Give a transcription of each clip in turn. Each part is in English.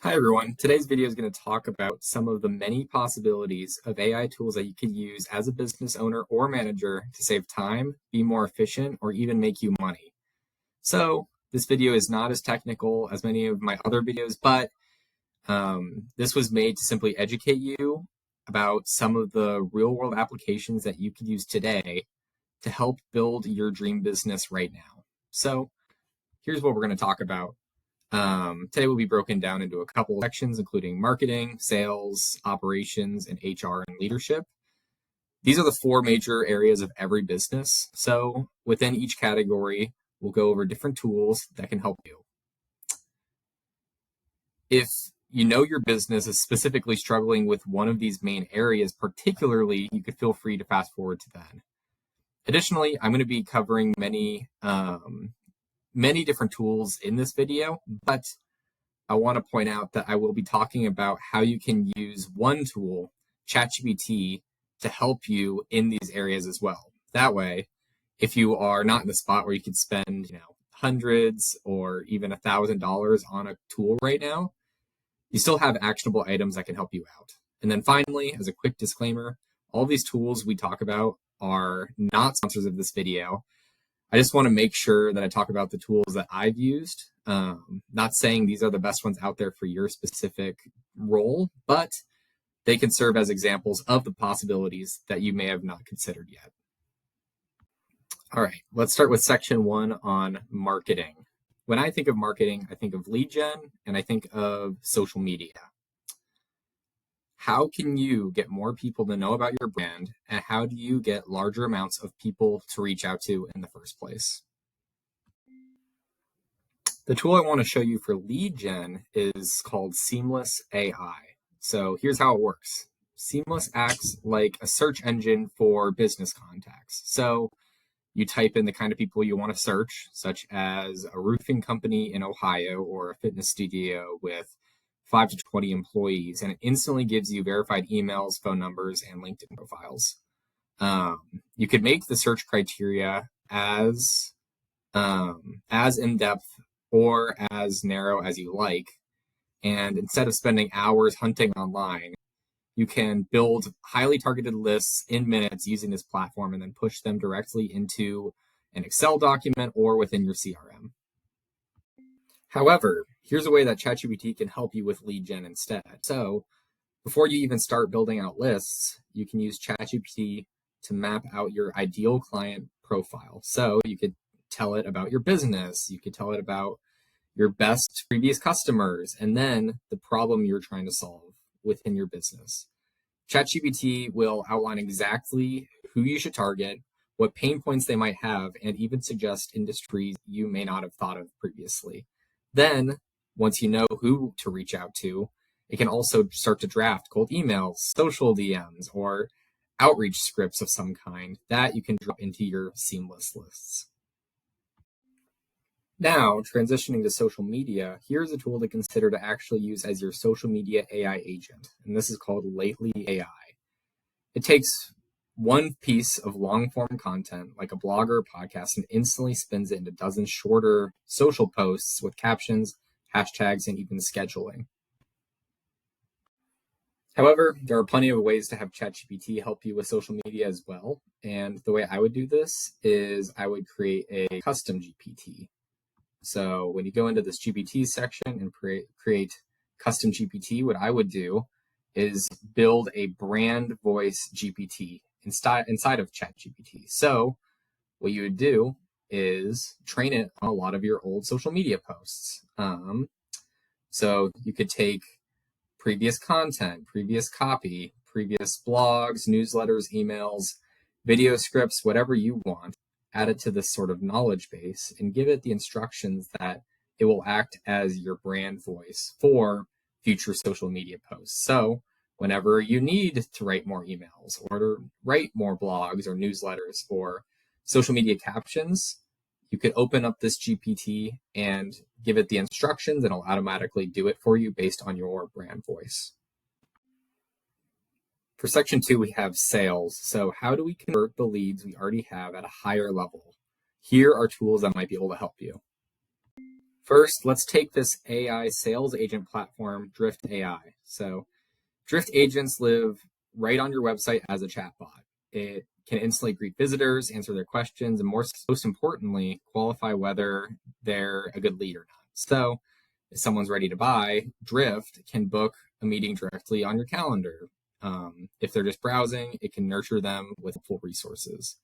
Hi everyone. Today's video is going to talk about some of the many possibilities of AI tools that you could use as a business owner or manager to save time, be more efficient, or even make you money. So this video is not as technical as many of my other videos, but this was made to simply educate you about some of the real world applications that you could use today to help build your dream business right now. So here's what we're going to talk about. Today will be broken down into a couple of sections, including marketing, sales, operations, and HR and leadership. These are the four major areas of every business. So within each category, we'll go over different tools that can help you. If you know your business is specifically struggling with one of these main areas, particularly, you could feel free to fast forward to then. Additionally, I'm going to be covering many different tools in this video, but I want to point out that I will be talking about how you can use one tool, ChatGPT, to help you in these areas as well. That way, if you are not in the spot where you could spend, hundreds or even $1,000 on a tool right now, you still have actionable items that can help you out. And then finally, as a quick disclaimer, all these tools we talk about are not sponsors of this video. I just want to make sure that I talk about the tools that I've used. Not saying these are the best ones out there for your specific role, but they can serve as examples of the possibilities that you may have not considered yet. All right, let's start with section 1 on marketing. When I think of marketing, I think of lead gen and I think of social media. How can you get more people to know about your brand, and how do you get larger amounts of people to reach out to in the first place? The tool I want to show you for lead gen is called Seamless AI. So here's how it works. Seamless acts like a search engine for business contacts. So you type in the kind of people you want to search, such as a roofing company in Ohio or a fitness studio with 5 to 20 employees, and it instantly gives you verified emails, phone numbers, and LinkedIn profiles. You could make the search criteria as in-depth or as narrow as you like. And instead of spending hours hunting online, you can build highly targeted lists in minutes using this platform and then push them directly into an Excel document or within your CRM. However, here's a way that ChatGPT can help you with lead gen instead. So before you even start building out lists, you can use ChatGPT to map out your ideal client profile. So you could tell it about your business, you could tell it about your best previous customers, and then the problem you're trying to solve within your business. ChatGPT will outline exactly who you should target, what pain points they might have, and even suggest industries you may not have thought of previously. Then, once you know who to reach out to, it can also start to draft cold emails, social DMs, or outreach scripts of some kind that you can drop into your Seamless lists. Now, transitioning to social media, here's a tool to consider to actually use as your social media AI agent, and this is called Lately AI. It takes one piece of long-form content, like a blog or a podcast, and instantly spins it into dozens shorter social posts with captions, hashtags, and even scheduling. However, there are plenty of ways to have ChatGPT help you with social media as well, and the way I would do this is I would create a custom GPT. So when you go into this GPT section and create custom GPT, what I would do is build a brand voice GPT inside of ChatGPT. So what you would do is train it on a lot of your old social media posts. So you could take previous content, previous copy, previous blogs, newsletters, emails, video scripts, whatever you want, add it to this sort of knowledge base and give it the instructions that it will act as your brand voice for future social media posts. So whenever you need to write more emails or to write more blogs or newsletters or social media captions, you could open up this GPT and give it the instructions and it'll automatically do it for you based on your brand voice. For section 2, we have sales. So how do we convert the leads we already have at a higher level? Here are tools that might be able to help you. First, let's take this AI sales agent platform, Drift AI. So Drift agents live right on your website as a chatbot. It can instantly greet visitors, answer their questions, and most importantly, qualify whether they're a good lead or not. So if someone's ready to buy, Drift can book a meeting directly on your calendar. If they're just browsing, it can nurture them with full resources.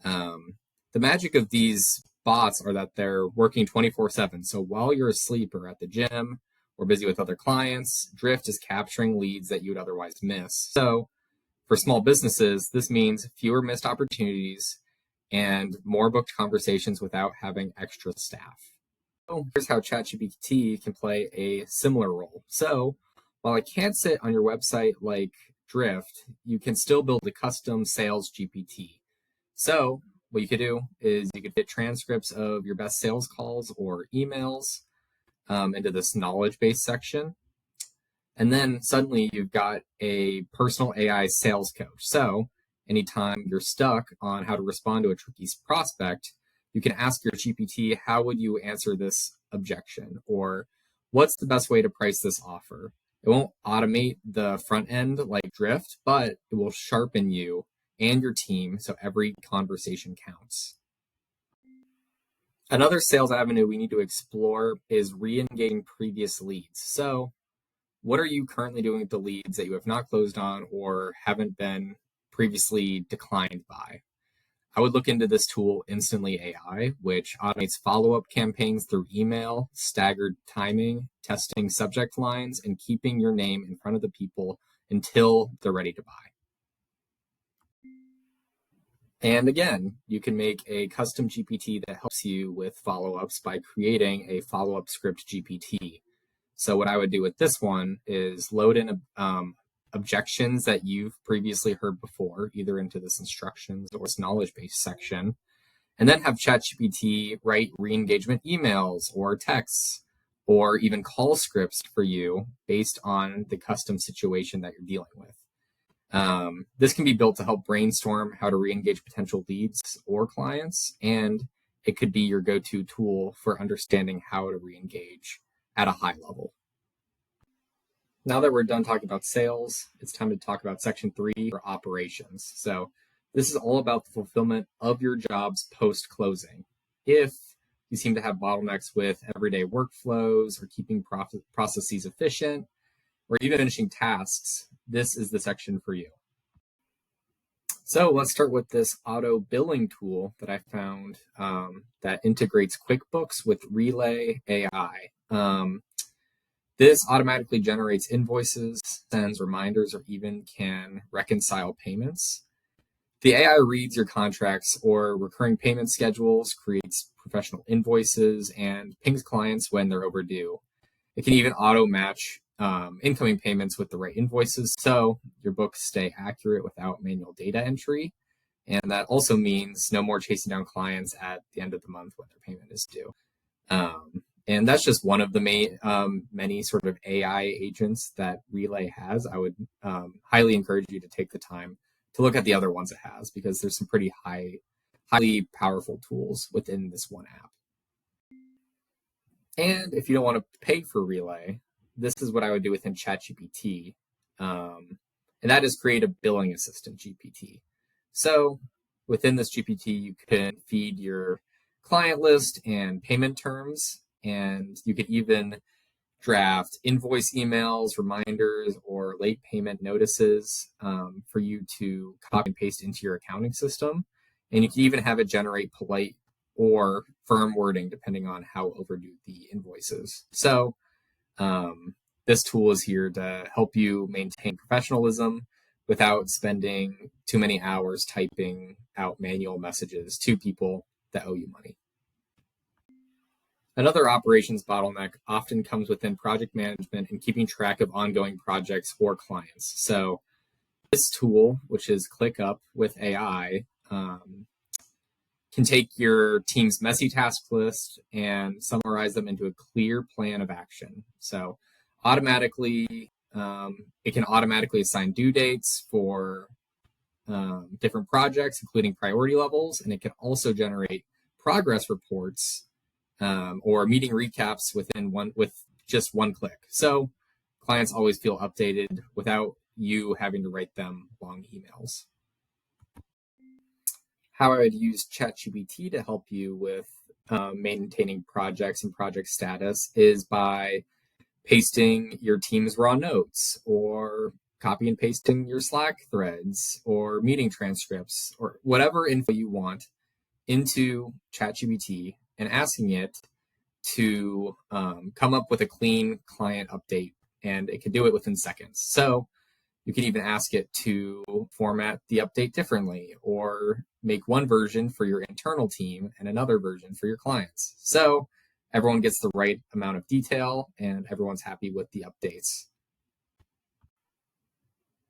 The magic of these bots are that they're working 24/7. So while you're asleep or at the gym or busy with other clients, Drift is capturing leads that you would otherwise miss. So for small businesses, this means fewer missed opportunities and more booked conversations without having extra staff. So here's how ChatGPT can play a similar role. So while it can't sit on your website like Drift, you can still build a custom sales GPT. So what you could do is you could fit transcripts of your best sales calls or emails into this knowledge base section. And then suddenly you've got a personal AI sales coach. So anytime you're stuck on how to respond to a tricky prospect, you can ask your GPT, how would you answer this objection? Or what's the best way to price this offer? It won't automate the front end like Drift, but it will sharpen you and your team so every conversation counts. Another sales avenue we need to explore is re-engaging previous leads. So what are you currently doing with the leads that you have not closed on or haven't been previously declined by? I would look into this tool, Instantly AI, which automates follow-up campaigns through email, staggered timing, testing subject lines, and keeping your name in front of the people until they're ready to buy. And again, you can make a custom GPT that helps you with follow-ups by creating a follow-up script GPT. So what I would do with this one is load in objections that you've previously heard before, either into this instructions or this knowledge base section, and then have ChatGPT write re-engagement emails or texts or even call scripts for you based on the custom situation that you're dealing with. This can be built to help brainstorm how to re-engage potential leads or clients, and it could be your go-to tool for understanding how to re-engage at a high level. Now that we're done talking about sales, it's time to talk about section 3 for operations. So this is all about the fulfillment of your jobs post-closing. If you seem to have bottlenecks with everyday workflows or keeping processes efficient, or even finishing tasks, this is the section for you. So let's start with this auto billing tool that I found that integrates QuickBooks with Relay AI. This automatically generates invoices, sends reminders, or even can reconcile payments. The AI reads your contracts or recurring payment schedules, creates professional invoices, and pings clients when they're overdue. It can even auto match incoming payments with the right invoices, so your books stay accurate without manual data entry. And that also means no more chasing down clients at the end of the month when their payment is due. And that's just one of the many sort of AI agents that Relay has. I would highly encourage you to take the time to look at the other ones it has, because there's some pretty highly powerful tools within this one app. And if you don't want to pay for Relay, this is what I would do within ChatGPT. And that is create a billing assistant GPT. So within this GPT, you can feed your client list and payment terms, and you could even draft invoice emails, reminders, or late payment notices for you to copy and paste into your accounting system. And you can even have it generate polite or firm wording depending on how overdue the invoice is. So this tool is here to help you maintain professionalism without spending too many hours typing out manual messages to people that owe you money. Another operations bottleneck often comes within project management and keeping track of ongoing projects or clients. So this tool, which is ClickUp with AI, can take your team's messy task list and summarize them into a clear plan of action. So it can automatically assign due dates for different projects, including priority levels, and it can also generate progress reports or meeting recaps with just one click. So clients always feel updated without you having to write them long emails. How I would use ChatGPT to help you with maintaining projects and project status is by pasting your team's raw notes, or copy and pasting your Slack threads, or meeting transcripts, or whatever info you want into ChatGPT and asking it to come up with a clean client update, and it can do it within seconds. So you can even ask it to format the update differently, or make one version for your internal team and another version for your clients. So everyone gets the right amount of detail and everyone's happy with the updates.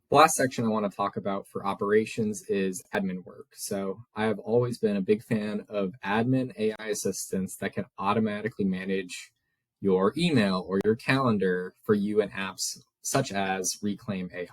The last section I want to talk about for operations is admin work. So I have always been a big fan of admin AI assistants that can automatically manage your email or your calendar for you and apps such as Reclaim AI.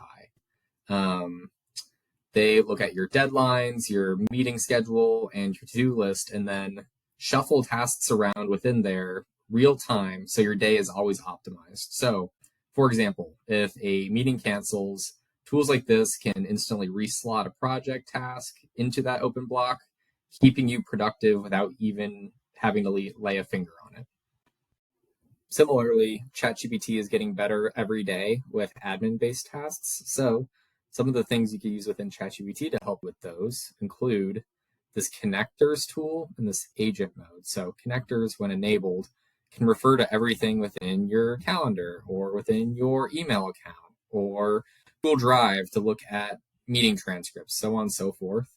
They look at your deadlines, your meeting schedule, and your to-do list, and then shuffle tasks around within there real time so your day is always optimized. So, for example, if a meeting cancels, tools like this can instantly reslot a project task into that open block, keeping you productive without even having to lay a finger on it. Similarly, ChatGPT is getting better every day with admin-based tasks. So some of the things you can use within ChatGPT to help with those include this connectors tool and this agent mode. So connectors, when enabled, can refer to everything within your calendar or within your email account or Google Drive to look at meeting transcripts, so on and so forth,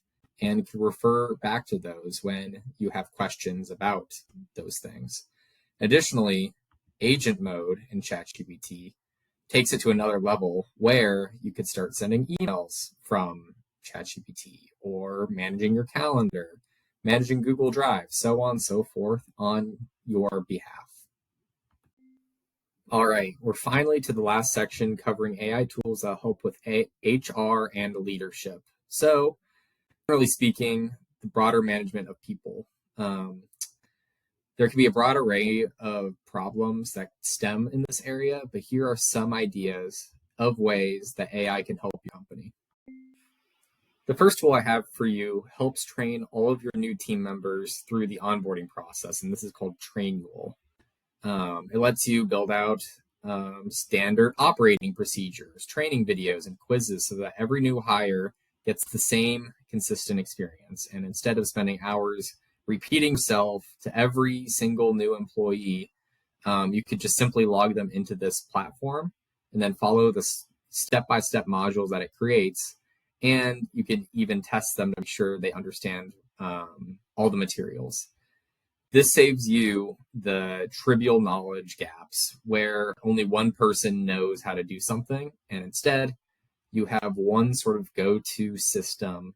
and can refer back to those when you have questions about those things. Additionally, agent mode in ChatGPT takes it to another level where you could start sending emails from ChatGPT or managing your calendar, managing Google Drive, so on and so forth on your behalf. All right, we're finally to the last section covering AI tools that help with HR and leadership. So, generally speaking, the broader management of people. There can be a broad array of problems that stem in this area, but here are some ideas of ways that AI can help your company. The first tool I have for you helps train all of your new team members through the onboarding process, and this is called Trainual. It lets you build out standard operating procedures, training videos, and quizzes so that every new hire gets the same consistent experience. And instead of spending hours repeating yourself to every single new employee, you could just simply log them into this platform and then follow the step-by-step modules that it creates. And you can even test them to make sure they understand all the materials. This saves you the trivial knowledge gaps where only one person knows how to do something, and instead you have one sort of go-to system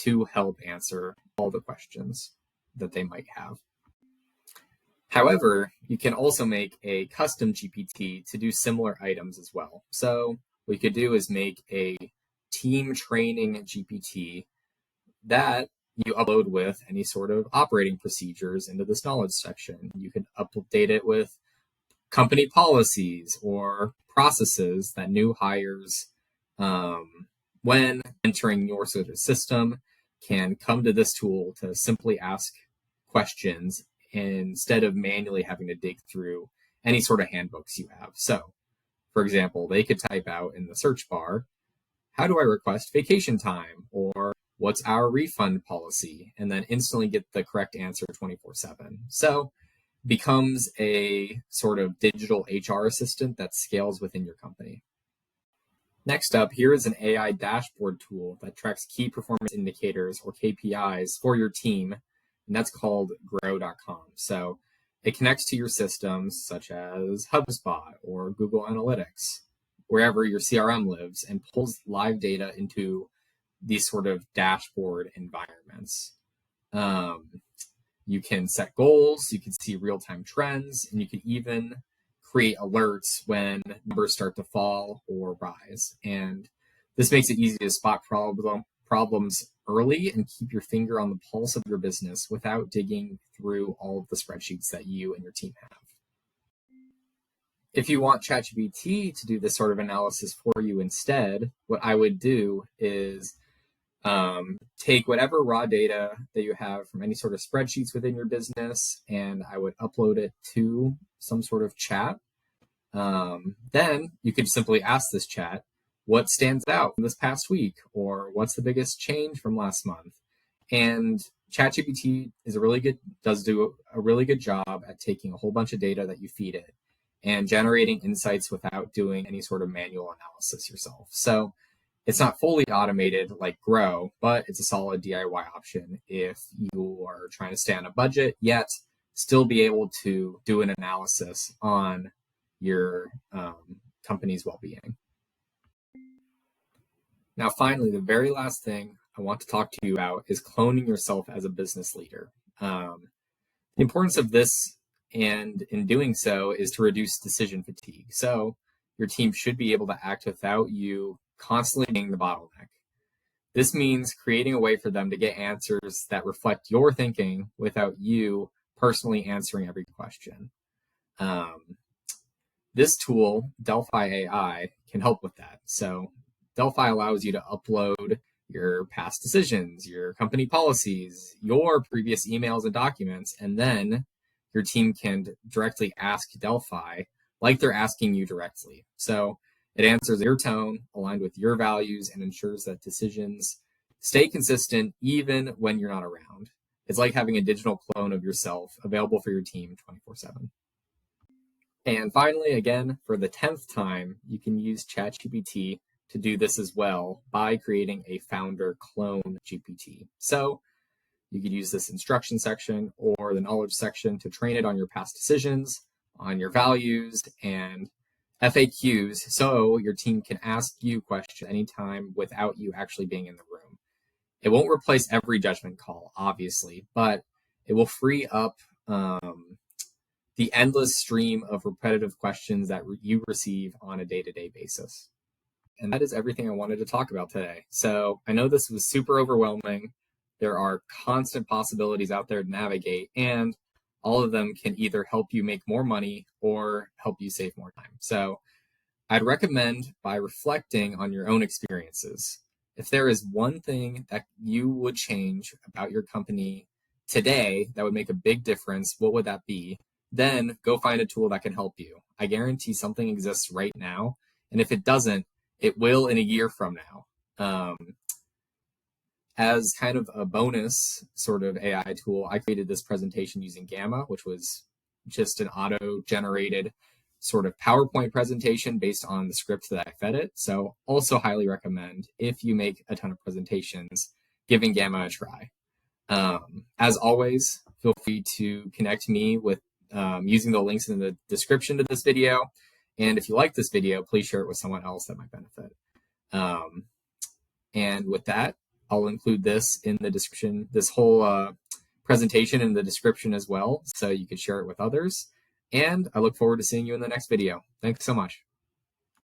to help answer all the questions that they might have. However, you can also make a custom GPT to do similar items as well. So what you could do is make a team training GPT that you upload with any sort of operating procedures into this knowledge section. You can update it with company policies or processes that new hires, when entering your sort of system, can come to this tool to simply ask questions instead of manually having to dig through any sort of handbooks you have. So, for example, they could type out in the search bar, how do I request vacation time? Or what's our refund policy? And then instantly get the correct answer 24/7. So becomes a sort of digital HR assistant that scales within your company. Next up, here is an AI dashboard tool that tracks key performance indicators or KPIs for your team, and that's called Grow.com. So it connects to your systems such as HubSpot or Google Analytics, wherever your CRM lives, and pulls live data into these sort of dashboard environments. You can set goals, you can see real-time trends, and you can even create alerts when numbers start to fall or rise. And this makes it easy to spot problems early and keep your finger on the pulse of your business without digging through all of the spreadsheets that you and your team have. If you want ChatGPT to do this sort of analysis for you instead, what I would do is take whatever raw data that you have from any sort of spreadsheets within your business, and I would upload it to some sort of chat. Then you could simply ask this chat, what stands out from this past week, or what's the biggest change from last month? And ChatGPT does do a really good job at taking a whole bunch of data that you feed it and generating insights without doing any sort of manual analysis yourself. So it's not fully automated like Grow, but it's a solid DIY option if you are trying to stay on a budget, yet still be able to do an analysis on your company's well-being. Now, finally, the very last thing I want to talk to you about is cloning yourself as a business leader. The importance of this, and in doing so, is to reduce decision fatigue. So your team should be able to act without you constantly being the bottleneck. This means creating a way for them to get answers that reflect your thinking without you personally answering every question. This tool, Delphi AI, can help with that. So Delphi allows you to upload your past decisions, your company policies, your previous emails and documents, and then your team can directly ask Delphi like they're asking you directly. So it answers your tone, aligned with your values, and ensures that decisions stay consistent even when you're not around. It's like having a digital clone of yourself available for your team 24/7. And finally, again, for the 10th time, you can use ChatGPT to do this as well by creating a founder clone GPT. So you could use this instruction section or the knowledge section to train it on your past decisions, on your values, and FAQs, so your team can ask you questions anytime without you actually being in the room. It won't replace every judgment call, obviously, but it will free up the endless stream of repetitive questions that you receive on a day-to-day basis. And that is everything I wanted to talk about today. So I know this was super overwhelming. There are constant possibilities out there to navigate, and all of them can either help you make more money or help you save more time. So I'd recommend by reflecting on your own experiences. If there is one thing that you would change about your company today that would make a big difference, what would that be? Then go find a tool that can help you. I guarantee something exists right now, and if it doesn't, it will in a year from now. As kind of a bonus sort of AI tool, I created this presentation using Gamma, which was just an auto-generated sort of PowerPoint presentation based on the script that I fed it. So also highly recommend, if you make a ton of presentations, giving Gamma a try. As always, feel free to connect me with using the links in the description to this video. And if you like this video, please share it with someone else that might benefit. And with that, I'll include this in the description, this whole presentation in the description as well, so you can share it with others. And I look forward to seeing you in the next video. Thanks so much.